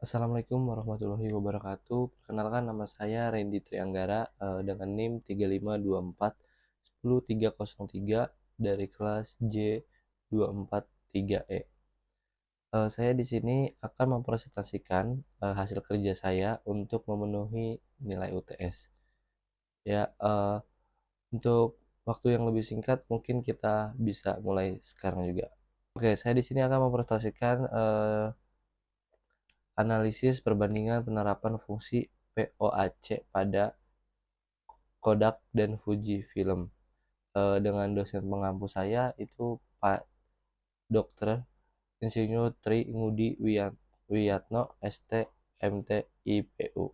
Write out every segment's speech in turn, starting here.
Assalamualaikum warahmatullahi wabarakatuh. Perkenalkan nama saya Randy Trianggara dengan NIM 3524 10303 dari kelas J243E. Saya di sini akan mempresentasikan hasil kerja saya untuk memenuhi nilai UTS. Ya, untuk waktu yang lebih singkat mungkin kita bisa mulai sekarang juga. Oke, saya di sini akan mempresentasikan analisis perbandingan penerapan fungsi POAC pada Kodak dan Fujifilm dengan dosen pengampu saya itu Pak Dr. Insinyur Tri Ngudi Wiyatno ST MT IPU.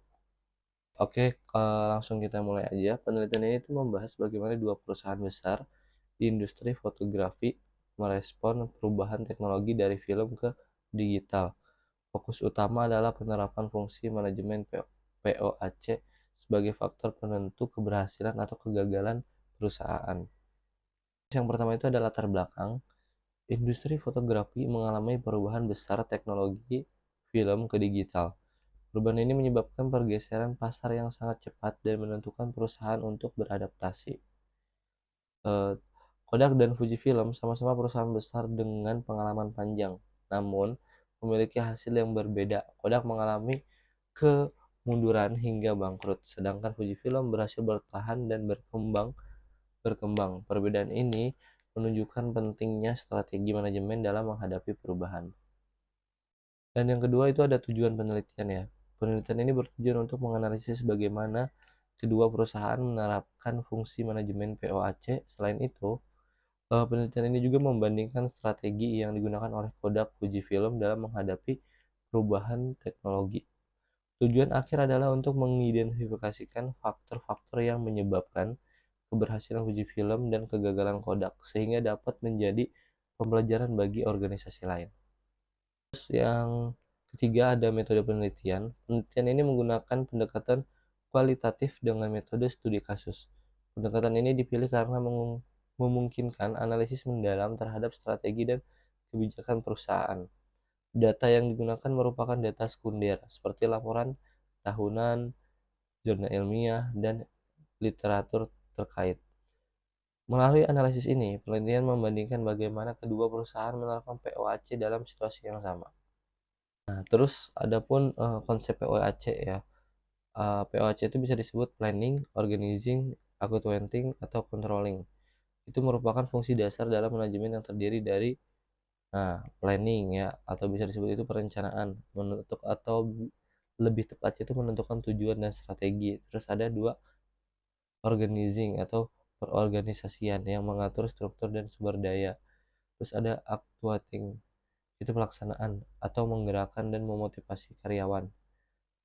Oke, langsung kita mulai aja. Penelitian ini tuh membahas bagaimana dua perusahaan besar di industri fotografi merespon perubahan teknologi dari film ke digital. Fokus utama adalah penerapan fungsi manajemen POAC sebagai faktor penentu keberhasilan atau kegagalan perusahaan. Yang pertama itu adalah latar belakang. Industri fotografi mengalami perubahan besar teknologi film ke digital. Perubahan ini menyebabkan pergeseran pasar yang sangat cepat dan menentukan perusahaan untuk beradaptasi. Kodak dan Fujifilm sama-sama perusahaan besar dengan pengalaman panjang, namun memiliki hasil yang berbeda. Kodak mengalami kemunduran hingga bangkrut, sedangkan Fujifilm berhasil bertahan dan berkembang. Perbedaan ini menunjukkan pentingnya strategi manajemen dalam menghadapi perubahan. Dan yang kedua itu ada tujuan penelitian ya. Penelitian ini bertujuan untuk menganalisis bagaimana kedua perusahaan menerapkan fungsi manajemen POAC. Selain itu, penelitian ini juga membandingkan strategi yang digunakan oleh Kodak Fujifilm dalam menghadapi perubahan teknologi. Tujuan akhir adalah untuk mengidentifikasikan faktor-faktor yang menyebabkan keberhasilan Fujifilm dan kegagalan Kodak, sehingga dapat menjadi pembelajaran bagi organisasi lain. Terus yang ketiga ada metode penelitian. Penelitian ini menggunakan pendekatan kualitatif dengan metode studi kasus. Pendekatan ini dipilih karena memungkinkan analisis mendalam terhadap strategi dan kebijakan perusahaan. Data yang digunakan merupakan data sekunder, seperti laporan tahunan, jurnal ilmiah, dan literatur terkait. Melalui analisis ini, penelitian membandingkan bagaimana kedua perusahaan menerapkan POAC dalam situasi yang sama. Nah, terus adapun konsep POAC ya. POAC itu bisa disebut planning, organizing, accounting, atau controlling. Itu merupakan fungsi dasar dalam manajemen yang terdiri dari planning ya, atau bisa disebut itu perencanaan, menentuk atau lebih tepatnya itu menentukan tujuan dan strategi. Terus ada dua, organizing atau perorganisasian yang mengatur struktur dan sumber daya. Terus ada actuating, itu pelaksanaan atau menggerakkan dan memotivasi karyawan.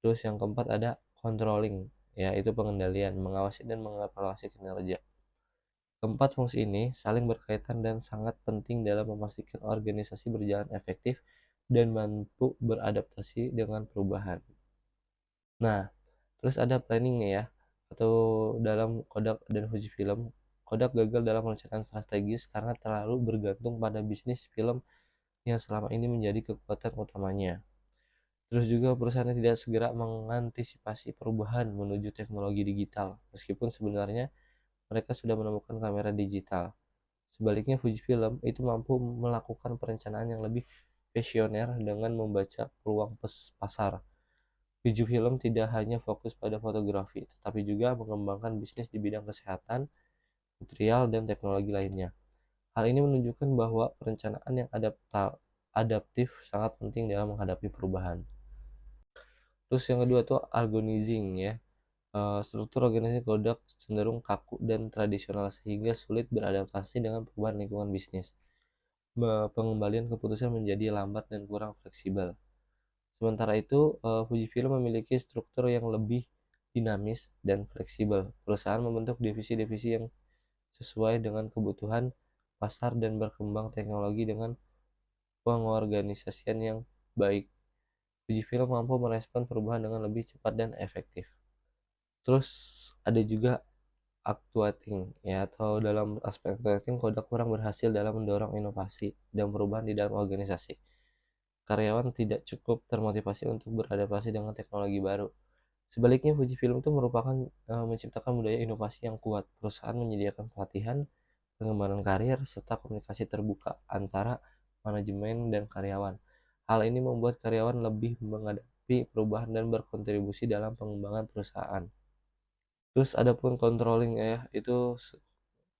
Terus yang keempat ada controlling, yaitu pengendalian, mengawasi dan mengevaluasi kinerja. Keempat fungsi ini saling berkaitan dan sangat penting dalam memastikan organisasi berjalan efektif dan mampu beradaptasi dengan perubahan. Nah, terus ada planning ya, atau dalam Kodak dan Fujifilm, Kodak gagal dalam perencanaan strategis karena terlalu bergantung pada bisnis film yang selama ini menjadi kekuatan utamanya. Terus juga perusahaan tidak segera mengantisipasi perubahan menuju teknologi digital, meskipun sebenarnya mereka sudah menemukan kamera digital. Sebaliknya, Fujifilm itu mampu melakukan perencanaan yang lebih visioner dengan membaca peluang pasar. Fujifilm tidak hanya fokus pada fotografi, tetapi juga mengembangkan bisnis di bidang kesehatan, material, dan teknologi lainnya. Hal ini menunjukkan bahwa perencanaan yang adaptif sangat penting dalam menghadapi perubahan. Terus yang kedua tuh organizing ya. Struktur organisasi Kodak cenderung kaku dan tradisional sehingga sulit beradaptasi dengan perubahan lingkungan bisnis. Pengembalian keputusan menjadi lambat dan kurang fleksibel. Sementara itu, Fujifilm memiliki struktur yang lebih dinamis dan fleksibel. Perusahaan membentuk divisi-divisi yang sesuai dengan kebutuhan pasar dan berkembang teknologi dengan pengorganisasian yang baik. Fujifilm mampu merespon perubahan dengan lebih cepat dan efektif. Terus ada juga actuating ya, atau dalam aspek actuating Kodak kurang berhasil dalam mendorong inovasi dan perubahan di dalam organisasi. karyawan tidak cukup termotivasi untuk beradaptasi dengan teknologi baru. Sebaliknya, Fujifilm itu merupakan menciptakan budaya inovasi yang kuat. Perusahaan menyediakan pelatihan, pengembangan karir, serta komunikasi terbuka antara manajemen dan karyawan. Hal ini membuat karyawan lebih menghadapi perubahan dan berkontribusi dalam pengembangan perusahaan. Terus adapun controlling ya, itu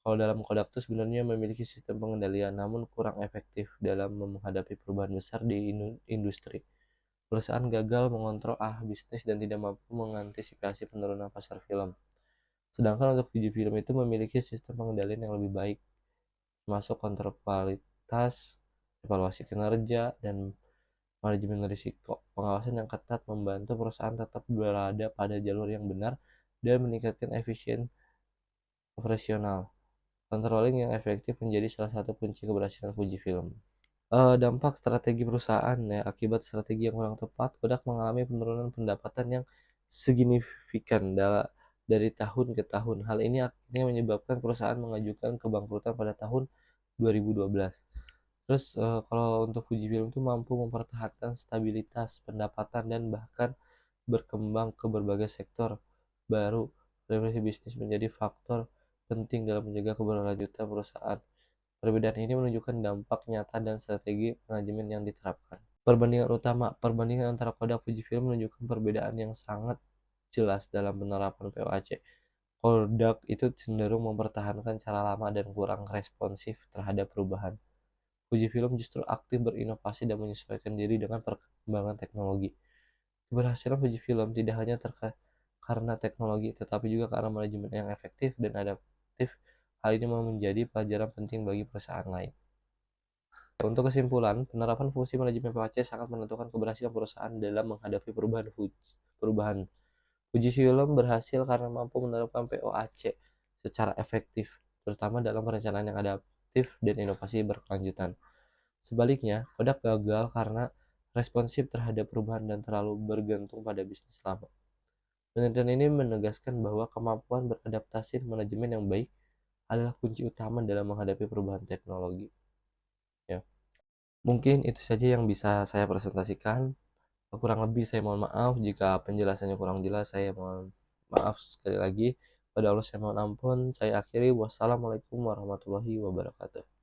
kalau dalam Kodak itu sebenarnya memiliki sistem pengendalian, namun kurang efektif dalam menghadapi perubahan besar di industri. Perusahaan gagal mengontrol bisnis dan tidak mampu mengantisipasi penurunan pasar film. Sedangkan untuk Fujifilm itu memiliki sistem pengendalian yang lebih baik, termasuk kontrol kualitas, evaluasi kinerja, dan manajemen risiko. Pengawasan yang ketat membantu perusahaan tetap berada pada jalur yang benar dan meningkatkan efisien operasional. Controlling yang efektif menjadi salah satu kunci keberhasilan Fujifilm. Dampak strategi perusahaan ya, akibat strategi yang kurang tepat, Kodak mengalami penurunan pendapatan yang signifikan dari tahun ke tahun. Hal ini akhirnya menyebabkan perusahaan mengajukan kebangkrutan pada tahun 2012. Terus kalau untuk Fujifilm itu mampu mempertahankan stabilitas pendapatan dan bahkan berkembang ke berbagai sektor baru. Revolusi bisnis menjadi faktor penting dalam menjaga keberlanjutan perusahaan. Perbedaan ini menunjukkan dampak nyata dan strategi manajemen yang diterapkan. Perbandingan antara Kodak Fujifilm menunjukkan perbedaan yang sangat jelas dalam penerapan POAC. Kodak itu cenderung mempertahankan cara lama dan kurang responsif terhadap perubahan. Fujifilm justru aktif berinovasi dan menyesuaikan diri dengan perkembangan teknologi. Keberhasilan Fujifilm tidak hanya karena teknologi, tetapi juga karena manajemen yang efektif dan adaptif. Hal ini menjadi pelajaran penting bagi perusahaan lain. Untuk kesimpulan, penerapan fungsi manajemen POAC sangat menentukan keberhasilan perusahaan dalam menghadapi perubahan. Fujifilm berhasil karena mampu menerapkan POAC secara efektif, terutama dalam perencanaan yang adaptif dan inovasi berkelanjutan. Sebaliknya, Kodak gagal karena responsif terhadap perubahan dan terlalu bergantung pada bisnis lama. Penelitian ini menegaskan bahwa kemampuan beradaptasi dan manajemen yang baik adalah kunci utama dalam menghadapi perubahan teknologi. Ya. Mungkin itu saja yang bisa saya presentasikan. Kurang lebih saya mohon maaf jika penjelasannya kurang jelas. Saya mohon maaf sekali lagi. Pada Allah saya mohon ampun. Saya akhiri. Wassalamualaikum warahmatullahi wabarakatuh.